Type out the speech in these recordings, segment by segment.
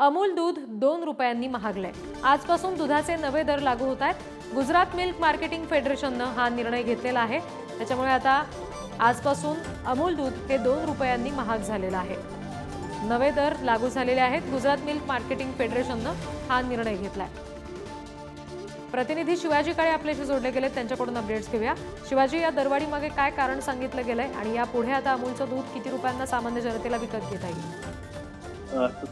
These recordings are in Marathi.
अमूल दूध 2 रुपयांनी महागलंय। आजपासून दुधाचे नवे दर लागू होत आहेत। गुजरात मिल्क मार्केटिंग फेडरेशननं हा निर्णय घेतलेला आहे। त्याच्यामुळे आता आजपासून अमूल दूध हे 2 रुपयांनी महाग झालेलं आहे। नवे दर लागू झालेले आहेत। गुजरात मिल्क मार्केटिंग फेडरेशननं हा निर्णय घेतलाय। प्रतिनिधी शिवाजी काळे आपल्याशी जोडले गेले, त्यांच्याकडून अपडेट्स घेऊया। शिवाजी, या दरवाढी मागे काय कारण सांगितलं गेलंय आणि यापुढे आता अमूलचं दूध किती रुपयांना सामान्य जनतेला विकत घेता येईल?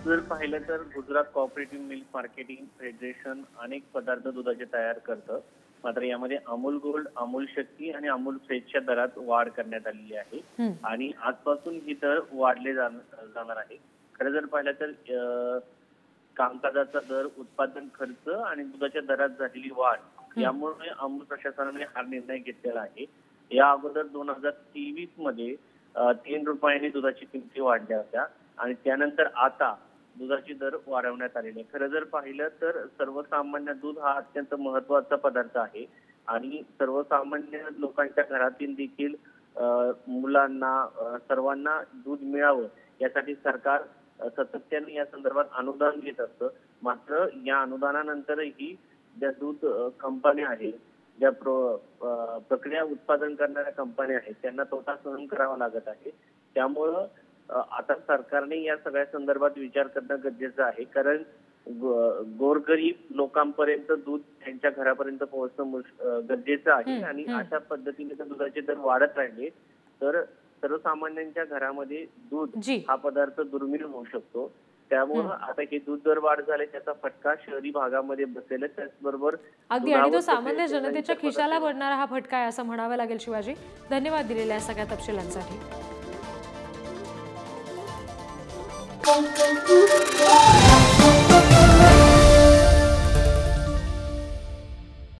जर पाहिलं तर Gujarat cooperative milk marketing federation अनेक पदार्थ दुधाचे तयार करतं। मात्र यामध्ये अमूल गोल्ड, अमूल शक्ती आणि अमूल फ्रेशच्या दरात वाढ करण्यात आलेली आहे आणि आजपासून ही दर वाढले जाणार आहे। खरं जर पाहिलं तर कामकाजाचा दर, उत्पादन खर्च आणि दुधाच्या दरात झालेली वाढ यामुळे अमूल प्रशासनाने हा निर्णय घेतलेला आहे। या अगोदर 2023 मध्ये 3 रुपयांनी दुधाची किमती वाढल्या होत्या आणि त्यानंतर आता दुधाची दर वाढवण्यात आलेले। खरं जर पाहिलं तर सर्वसामान्य दूध हा अत्यंत महत्त्वाचा पदार्थ आहे आणि सर्वसामान्य लोकांच्या घरातील देखील मुलांना सर्वांना दूध मिळावं यासाठी सरकार सातत्याने या संदर्भात अनुदान देत असतं। मात्र या अनुदानानंतरही ज्या दूध कंपन्या आहेत, ज्या प्रक्रिया उत्पादन करणाऱ्या कंपन्या आहेत, त्यांना तोटा सहन करावा लागत आहे। त्यामुळं आता सरकारने या सगळ्या संदर्भात विचार करणं गरजेचं आहे, कारण गोरगरीब लोकांपर्यंत दूध त्यांच्या घरापर्यंत पोहोचणं गरजेचं आहे आणि अशा पद्धतीने जर दुधाचे दर वाढत राहिले तर सर्वसामान्यांच्या घरामध्ये दूध हा पदार्थ दुर्मिळ होऊ शकतो। त्यामुळे आता हे दूध दर वाढ झाले त्याचा फटका शहरी भागामध्ये बसेल, त्याचबरोबर अगदी आणि तो सामान्य जनतेच्या खिशाला पडणारा हा फटका आहे असं म्हणावं लागेल। शिवाजी, धन्यवाद दिलेल्या सगळ्या तपशिलांसाठी।